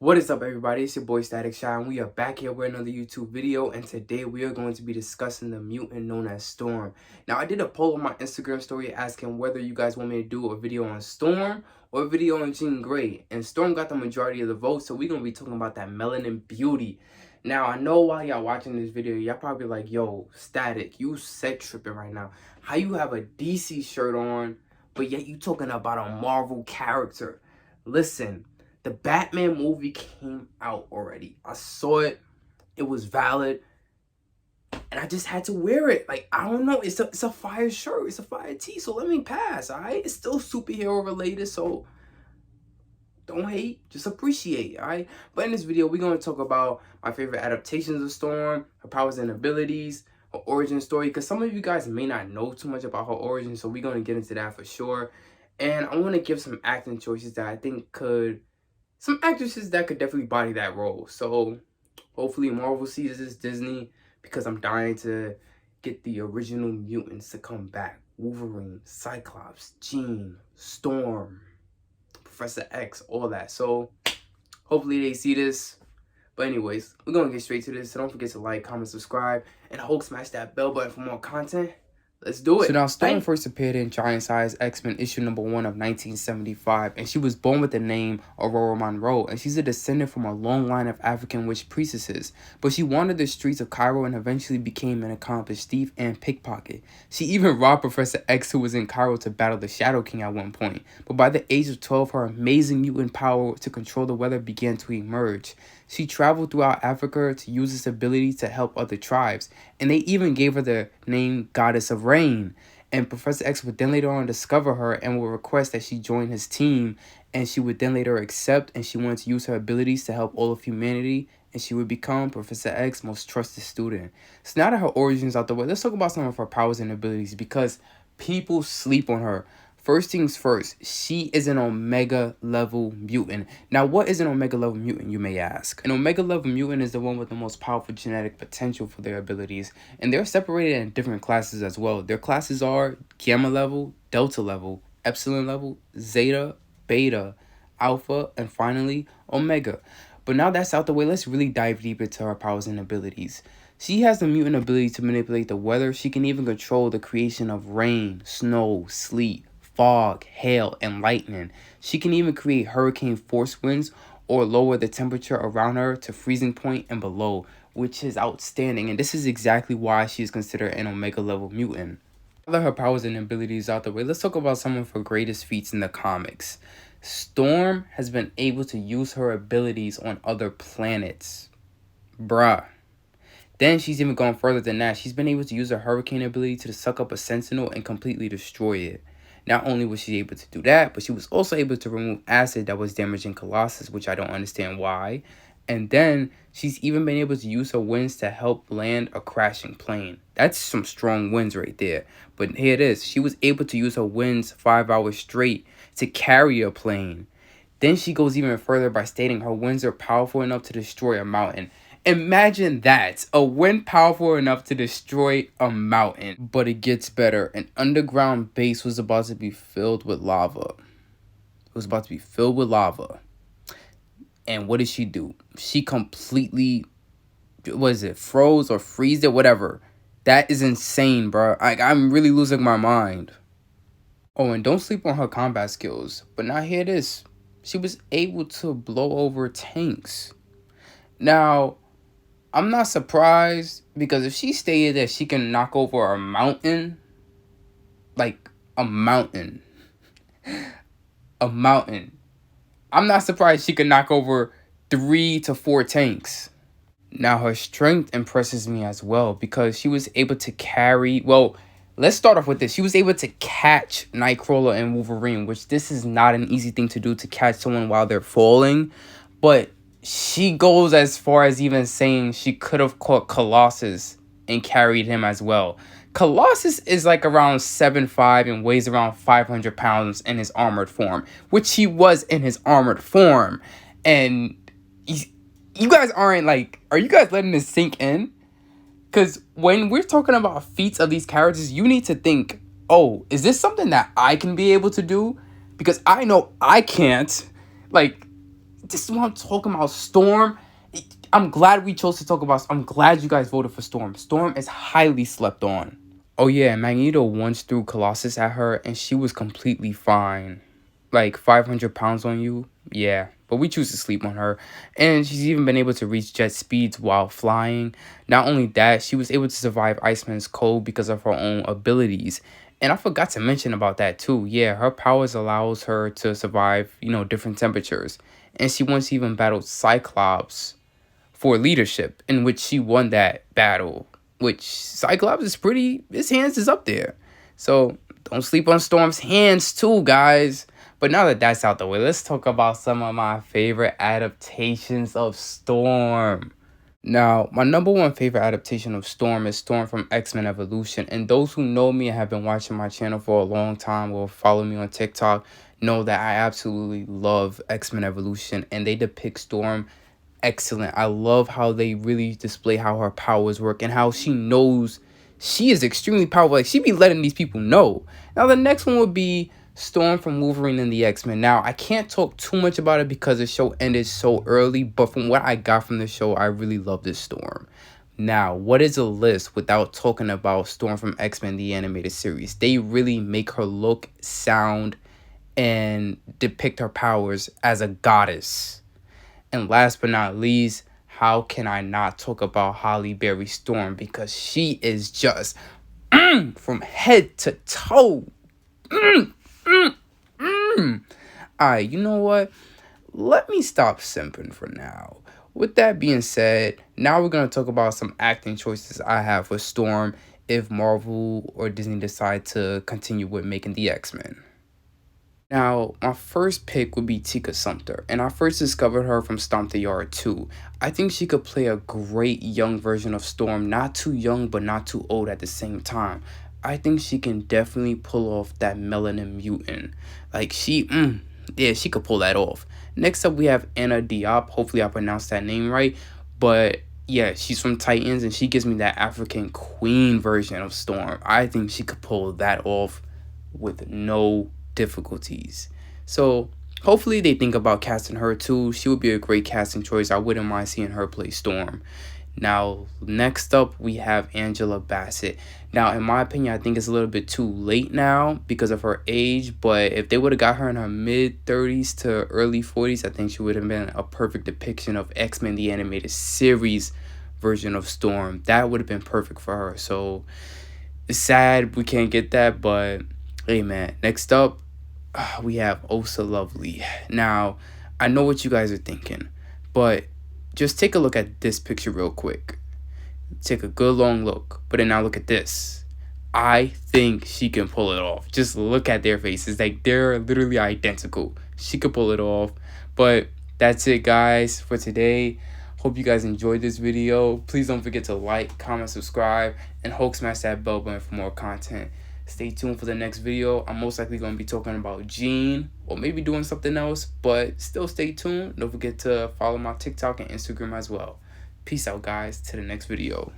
What is up, everybody? It's your boy Static.shi, and we are back here with another YouTube video, and today we are going to be discussing the mutant known as Storm. Now, I did a poll on my Instagram story asking whether you guys want me to do a video on Storm or a video on Jean Grey, and Storm got the majority of the votes, so we're going to be talking about that melanin beauty. Now, I know while y'all watching this video, y'all probably like, yo, Static, you sex tripping right now. How you have a DC shirt on, but yet you talking about a Marvel character? Listen. The Batman movie came out already. I saw it. It was valid. And I just had to wear it. Like, I don't know. It's a fire shirt. It's a fire tee. So let me pass, all right? It's still superhero related. So don't hate. Just appreciate, all right? But in this video, we're going to talk about my favorite adaptations of Storm, her powers and abilities, her origin story. Because some of you guys may not know too much about her origin. So we're going to get into that for sure. And I want to give some acting choices that I think could... some actresses that could definitely body that role. So hopefully Marvel sees this, Disney, because I'm dying to get the original mutants to come back. Wolverine, Cyclops, Jean, Storm, Professor X, all that. So hopefully they see this. But anyways, we're going to get straight to this. So don't forget to like, comment, subscribe, and I hope smash that bell button for more content. Let's do it. So now, Storm first appeared in Giant Size X-Men issue number 1 of 1975, and she was born with the name Aurora Monroe, and she's a descendant from a long line of African witch priestesses. But she wandered the streets of Cairo and eventually became an accomplished thief and pickpocket. She even robbed Professor X, who was in Cairo, to battle the Shadow King at one point. But by the age of 12, her amazing mutant power to control the weather began to emerge. She traveled throughout Africa to use this ability to help other tribes, and they even gave her the name Goddess of Rain. And Professor X would then later on discover her and would request that she join his team, and she would then later accept, and she wanted to use her abilities to help all of humanity, and she would become Professor X's most trusted student. So now that her origins out the way, let's talk about some of her powers and abilities, because people sleep on her. First things first, she is an Omega level mutant. Now, what is an Omega level mutant, you may ask? An Omega level mutant is the one with the most powerful genetic potential for their abilities, and they're separated in different classes as well. Their classes are Gamma level, Delta level, Epsilon level, Zeta, Beta, Alpha, and finally, Omega. But now that's out the way, let's really dive deep into her powers and abilities. She has the mutant ability to manipulate the weather. She can even control the creation of rain, snow, sleet, fog, hail, and lightning. She can even create hurricane force winds or lower the temperature around her to freezing point and below, which is outstanding. And this is exactly why she is considered an Omega level mutant. Now that her powers and abilities out the way, let's talk about some of her greatest feats in the comics. Storm has been able to use her abilities on other planets. Bruh. Then she's even gone further than that. She's been able to use her hurricane ability to suck up a sentinel and completely destroy it. Not only was she able to do that, but she was also able to remove acid that was damaging Colossus, which I don't understand why. And then she's even been able to use her winds to help land a crashing plane. That's some strong winds right there. But here it is. She was able to use her winds 5 hours straight to carry a plane. Then she goes even further by stating her winds are powerful enough to destroy a mountain. Imagine that, a wind powerful enough to destroy a mountain. But it gets better. An underground base was about to be filled with lava. It was about to be filled with lava. And what did she do? She completely, froze or freezed it, whatever. That is insane, bro. I'm really losing my mind. Oh, and don't sleep on her combat skills. But now here it is. She was able to blow over tanks. Now, I'm not surprised, because if she stated that she can knock over a mountain, like a mountain, I'm not surprised she can knock over 3 to 4 tanks. Now, her strength impresses me as well, because she was able to carry, well, let's start off with this. She was able to catch Nightcrawler and Wolverine, which this is not an easy thing to do, to catch someone while they're falling, but she goes as far as even saying she could have caught Colossus and carried him as well. Colossus is like around 7'5" and weighs around 500 pounds in his armored form, which he was in his armored form. And you guys aren't like, are you guys letting this sink in? Because when we're talking about feats of these characters, you need to think, oh, is this something that I can be able to do? Because I know I can't. Like, this is what I'm talking about. Storm. I'm glad we chose to talk about. I'm glad you guys voted for Storm. Storm is highly slept on. Oh yeah, Magneto once threw Colossus at her and she was completely fine. Like 500 pounds on you? Yeah, but we choose to sleep on her. And she's even been able to reach jet speeds while flying. Not only that, she was able to survive Iceman's cold because of her own abilities. And I forgot to mention about that too. Yeah, her powers allows her to survive, different temperatures. And she once even battled Cyclops for leadership, in which she won that battle. Which Cyclops is his hands is up there. So don't sleep on Storm's hands too, guys. But now that that's out the way, let's talk about some of my favorite adaptations of Storm. Now, my number one favorite adaptation of Storm is Storm from X-Men Evolution. And those who know me and have been watching my channel for a long time or follow me on TikTok know that I absolutely love X-Men Evolution. And they depict Storm excellent. I love how they really display how her powers work and how she knows she is extremely powerful. Like, she be letting these people know. Now, the next one would be Storm from Wolverine and the X-Men. Now, I can't talk too much about it because the show ended so early, but from what I got from the show, I really love this Storm. Now, what is a list without talking about Storm from X-Men, the animated series? They really make her look, sound, and depict her powers as a goddess. And last but not least, how can I not talk about Halle Berry Storm? Because she is just from head to toe. Alright, you know what? Let me stop simping for now. With that being said, now we're going to talk about some acting choices I have for Storm if Marvel or Disney decide to continue with making the X-Men. Now, my first pick would be Tika Sumpter, and I first discovered her from Stomp the Yard 2. I think she could play a great young version of Storm, not too young but not too old at the same time. I think she can definitely pull off that melanin mutant. Like, she could pull that off. Next up, we have Anna Diop. Hopefully I pronounced that name right, but yeah, she's from Titans, and she gives me that African queen version of Storm. I think she could pull that off with no difficulties. So hopefully they think about casting her too. She would be a great casting choice. I wouldn't mind seeing her play Storm. Now, next up, we have Angela Bassett. Now, in my opinion, I think it's a little bit too late now because of her age, but if they would have got her in her mid-30s to early 40s, I think she would have been a perfect depiction of X-Men the Animated Series version of Storm. That would have been perfect for her. So it's sad we can't get that, but hey man, next up, we have Osa Lovely. Now, I know what you guys are thinking, but just take a look at this picture real quick. Take a good long look, but then now look at this. I think she can pull it off. Just look at their faces. Like, they're literally identical. She could pull it off. But that's it, guys, for today. Hope you guys enjoyed this video. Please don't forget to like, comment, subscribe, and smash that bell button for more content. Stay tuned for the next video. I'm most likely going to be talking about Jean or maybe doing something else, but still stay tuned. Don't forget to follow my TikTok and Instagram as well. Peace out, guys. To the next video.